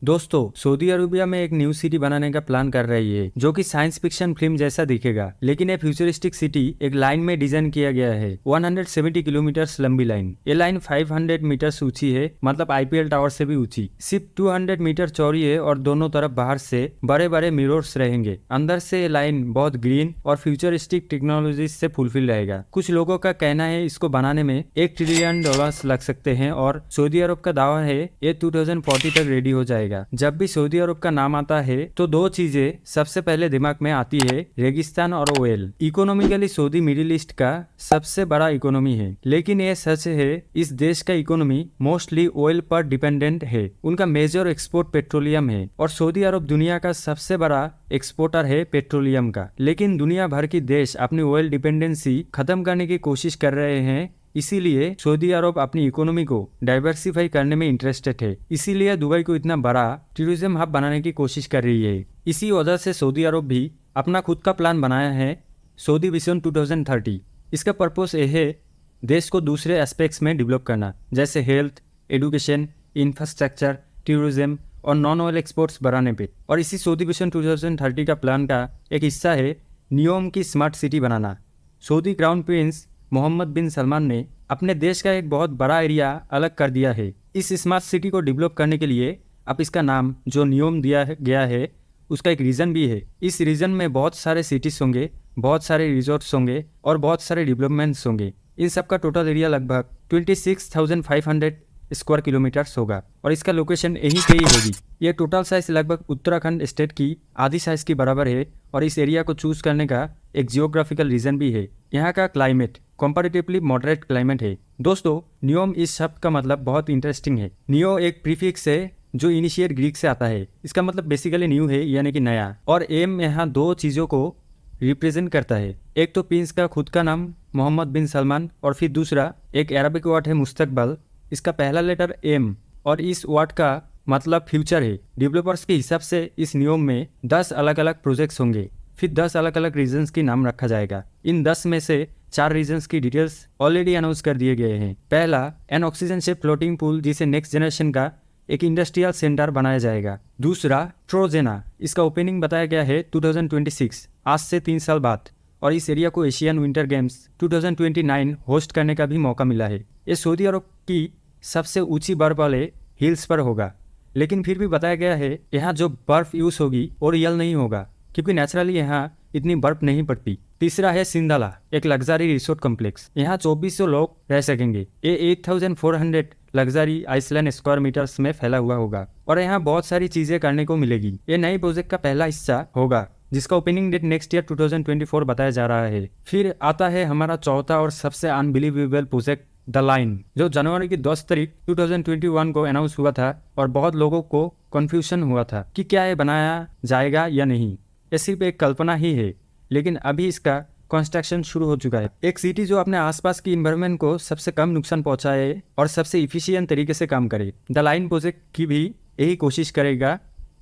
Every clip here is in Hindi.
दोस्तों, सऊदी अरेबिया में एक न्यू सिटी बनाने का प्लान कर रही है जो कि साइंस फिक्शन फिल्म जैसा दिखेगा। लेकिन ये फ्यूचरिस्टिक सिटी एक लाइन में डिजाइन किया गया है। 170 किलोमीटर लंबी लाइन। ये लाइन 500 मीटर ऊंची है, मतलब आईपीएल टावर से भी ऊंची। सिर्फ 200 मीटर चौड़ी है और दोनों तरफ बाहर से बड़े बड़े मिरर्स रहेंगे। अंदर से ये लाइन बहुत ग्रीन और फ्यूचरिस्टिक टेक्नोलॉजी से फुलफिल रहेगा। कुछ लोगों का कहना है इसको बनाने में $1 ट्रिलियन लग सकते हैं और सऊदी अरब का दावा है ये 2040 तक रेडी हो जाएगा। जब भी सऊदी अरब का नाम आता है तो दो चीजें सबसे पहले दिमाग में आती है, रेगिस्तान और oil. Economically Saudi middle east का सबसे बड़ा इकोनॉमी है, लेकिन ये सच है इस देश का इकोनॉमी मोस्टली ऑयल पर डिपेंडेंट है। उनका मेजर एक्सपोर्ट पेट्रोलियम है और सऊदी अरब दुनिया का सबसे बड़ा एक्सपोर्टर है पेट्रोलियम का। लेकिन दुनिया भर की देश अपनी ऑयल डिपेंडेंसी खत्म करने की कोशिश कर रहे हैं, इसीलिए सऊदी अरब अपनी इकोनॉमी को डाइवर्सिफाई करने में इंटरेस्टेड है। इसीलिए दुबई को इतना बड़ा टूरिज्म हब बनाने की कोशिश कर रही है। इसी वजह से सऊदी अरब भी अपना खुद का प्लान बनाया है, सऊदी विजन 2030। इसका पर्पस यह है देश को दूसरे एस्पेक्ट्स में डेवलप करना, जैसे हेल्थ, एजुकेशन, इंफ्रास्ट्रक्चर, टूरिज्म और नॉन ऑयल एक्सपोर्ट्स बढ़ाने पे। और इसी सऊदी विजन 2030 का प्लान का एक हिस्सा है नियोम की स्मार्ट सिटी बनाना। सऊदी क्राउन प्रिंस मोहम्मद बिन सलमान ने अपने देश का एक बहुत बड़ा एरिया अलग कर दिया है। इस स्मार्ट सिटी को डेवलप करने के लिए अब इसका नाम जो नियोम दिया गया है उसका एक रीजन भी है। इस रीजन में बहुत सारे सिटीज होंगे, बहुत सारे रिजॉर्ट्स होंगे और बहुत सारे डेवलपमेंट्स होंगे। इन सब का टोटल एरिया लगभग 26,500 स्क्वायर किलोमीटर्स होगा और इसका लोकेशन यहीं पे ही होगी। ये टोटल साइज लगभग उत्तराखंड स्टेट की आधी साइज के बराबर है और इस एरिया को चूज करने का एक जियोग्राफिकल रीजन भी है। यहाँ का क्लाइमेट कंपैरेटिवली मॉडरेट क्लाइमेट है। दोस्तों, नियोम इस शब्द का मतलब बहुत इंटरेस्टिंग है। नियो एक प्रीफिक्स है जो इनिशिएट ग्रीक से आता है। इसका मतलब बेसिकली न्यू है यानी कि नया, और एम यहाँ दो चीजों को रिप्रेजेंट करता है। एक तो प्रिंस का खुद का नाम मोहम्मद बिन सलमान और फिर दूसरा एक अरबिक वर्ड है मुस्तकबल। इसका पहला लेटर एम और इस वर्ड का मतलब फ्यूचर है। डेवलपर्स के हिसाब से इस नियम में 10 अलग अलग प्रोजेक्ट्स होंगे, फिर 10 अलग अलग रीजन्स की नाम रखा जाएगा। इन 10 में से 4 रीजन्स की डिटेल्स ऑलरेडी अनाउंस कर दिए गए हैं। पहला N oxygen ship floating pool, जिसे नेक्स्ट जनरेशन का एक इंडस्ट्रियल सेंटर बनाया जाएगा। दूसरा ट्रोजेना, इसका ओपनिंग बताया गया है 2026, आज से 3 साल बाद, और इस एरिया को एशियन विंटर गेम्स 2029 होस्ट करने का भी मौका मिला है। ये सऊदी अरब की सबसे ऊंची बर्फ वाले हिल्स पर होगा, लेकिन फिर भी बताया गया है यहाँ जो बर्फ यूज होगी वो रियल नहीं होगा, क्योंकि नेचुरली यहाँ इतनी बर्फ नहीं पड़ती। तीसरा है सिंदाला, एक लग्जरी रिसोर्ट कॉम्प्लेक्स। यहाँ 2400 लोग रह सकेंगे। ये 8400 लग्जरी आइसलैंड स्क्वायर मीटर्स में फैला हुआ होगा और यहाँ बहुत सारी चीजें करने को मिलेगी। ये नई प्रोजेक्ट का पहला हिस्सा होगा जिसका ओपनिंग डेट नेक्स्ट ईयर 2024 बताया जा रहा है। फिर आता है हमारा चौथा और सबसे अनबिलीवेबल प्रोजेक्ट द लाइन, जो जनवरी की 10 तारीख 2021 को अनाउंस हुआ था और बहुत लोगों को कंफ्यूजन हुआ था कि क्या ये बनाया जाएगा या नहीं। ये सिर्फ एक कल्पना ही है, लेकिन अभी इसका कंस्ट्रक्शन शुरू हो चुका है। एक सिटी जो अपने आसपास की इन्वायरमेंट को सबसे कम नुकसान पहुंचाए और सबसे इफिशिएंट तरीके से काम करे। द लाइन प्रोजेक्ट की भी यही कोशिश करेगा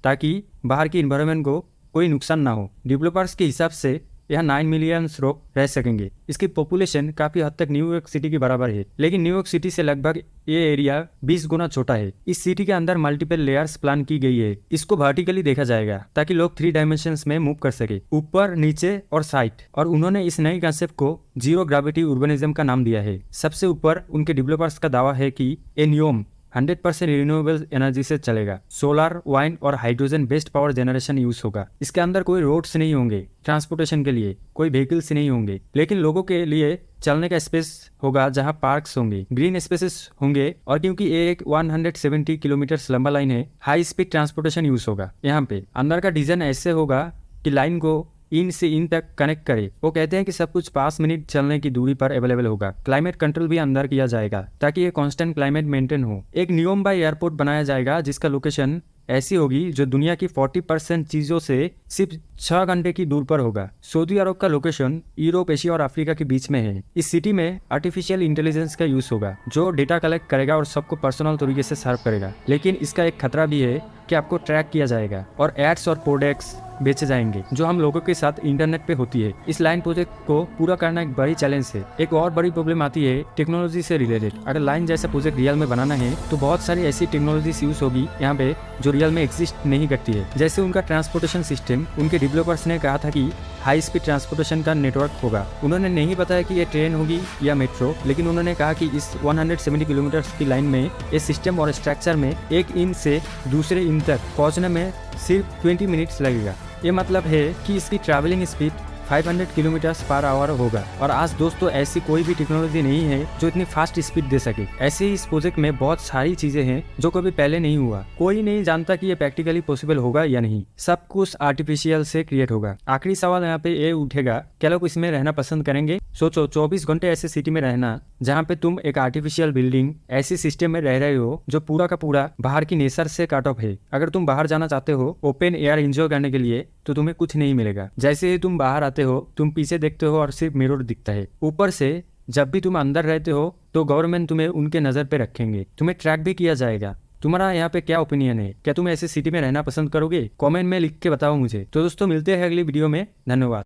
ताकि बाहर की इन्वायरमेंट को कोई नुकसान ना हो। डेवलपर्स के हिसाब से यहाँ 9 मिलियन लोग रह सकेंगे। इसकी पॉपुलेशन काफी हद तक न्यूयॉर्क सिटी के बराबर है, लेकिन न्यूयॉर्क सिटी से लगभग ये एरिया 20 गुना छोटा है। इस सिटी के अंदर मल्टीपल लेयर्स प्लान की गई है। इसको वर्टिकली देखा जाएगा ताकि लोग 3 डायमेंशंस में मूव कर सके, ऊपर, नीचे और साइड। और उन्होंने इस नई कंसेप्ट को जीरो ग्रेविटी उर्बनिज्म का नाम दिया है। सबसे ऊपर उनके डेवलपर्स का दावा है कि ये नियम 100% रिन्यूएबल एनर्जी से चलेगा। सोलर, वाइंड और hydrogen based power generation use होगा। इसके अंदर कोई रोड्स नहीं होंगे, ट्रांसपोर्टेशन के लिए कोई व्हीकल्स नहीं होंगे, लेकिन लोगों के लिए चलने का स्पेस होगा जहां पार्क्स होंगे, ग्रीन स्पेसेस होंगे। और क्योंकि ये एक 170 किलोमीटर लंबा लाइन है, हाई स्पीड ट्रांसपोर्टेशन यूज होगा। यहाँ पे अंदर का डिजाइन ऐसे होगा कि लाइन को इन से इन तक कनेक्ट करे। वो कहते हैं कि सब कुछ 5 मिनट चलने की दूरी पर अवेलेबल होगा। क्लाइमेट कंट्रोल भी अंदर किया जाएगा ताकि ये कांस्टेंट क्लाइमेट मेंटेन हो। एक नियोम बाई एयरपोर्ट बनाया जाएगा जिसका लोकेशन ऐसी होगी जो दुनिया की 40% चीजों से सिर्फ 6 घंटे की दूर पर होगा। सऊदी अरब का लोकेशन यूरोप, एशिया और अफ्रीका के बीच में है। इस सिटी में आर्टिफिशियल इंटेलिजेंस का यूज होगा जो डेटा कलेक्ट करेगा और सबको पर्सनल तरीके से सर्व करेगा। लेकिन इसका एक खतरा भी है कि आपको ट्रैक किया जाएगा और एड्स और प्रोडक्ट्स बेचे जाएंगे जो हम लोगों के साथ इंटरनेट पे होती है। इस लाइन प्रोजेक्ट को पूरा करना एक बड़ी चैलेंज है। एक और बड़ी प्रॉब्लम आती है टेक्नोलॉजी से रिलेटेड। अगर लाइन जैसा प्रोजेक्ट रियल में बनाना है तो बहुत सारी ऐसी टेक्नोलॉजीज यूज होगी यहाँ पे जो रियल में एग्जिस्ट नहीं करती है। जैसे उनका ट्रांसपोर्टेशन सिस्टम, उनके डेवलपर्स ने कहा था कि हाई स्पीड ट्रांसपोर्टेशन का नेटवर्क होगा। उन्होंने नहीं बताया कि ये ट्रेन होगी या मेट्रो, लेकिन उन्होंने कहा कि इस 170 किलोमीटर की लाइन में ये सिस्टम और स्ट्रक्चर में एक इन से दूसरे इन तक पहुंचने में सिर्फ 20 मिनट्स लगेगा। ये मतलब है कि इसकी travelling speed 500 kilometre per hour होगा। और आज दोस्तों ऐसी कोई भी टेक्नोलॉजी नहीं है जो इतनी फास्ट स्पीड दे सके। ऐसे ही इस प्रोजेक्ट में बहुत सारी चीजें हैं जो कभी पहले नहीं हुआ। कोई नहीं जानता कि ये प्रैक्टिकली पॉसिबल होगा या नहीं। सब कुछ आर्टिफिशियल से क्रिएट होगा। आखिरी सवाल यहाँ पे ये उठेगा, क्या लोग इसमें रहना पसंद करेंगे? सोचो 24 घंटे ऐसे सिटी में रहना जहाँ पे तुम एक आर्टिफिशियल बिल्डिंग ऐसी सिस्टम में रह रहे हो जो पूरा का पूरा बाहर की नेचर से कट ऑफ है। अगर तुम बाहर जाना चाहते हो ओपन एयर एंजॉय करने के लिए तो तुम्हें कुछ नहीं मिलेगा। जैसे ही तुम बाहर आते हो तुम पीछे देखते हो और सिर्फ मिरर दिखता है। ऊपर से जब भी तुम अंदर रहते हो तो गवर्नमेंट तुम्हें उनके नजर पे रखेंगे, तुम्हें ट्रैक भी किया जाएगा। तुम्हारा यहाँ पे क्या ओपिनियन है? क्या तुम ऐसे सिटी में रहना पसंद करोगे? कमेंट में लिख के बताओ मुझे। तो दोस्तों मिलते हैं अगली वीडियो में। धन्यवाद।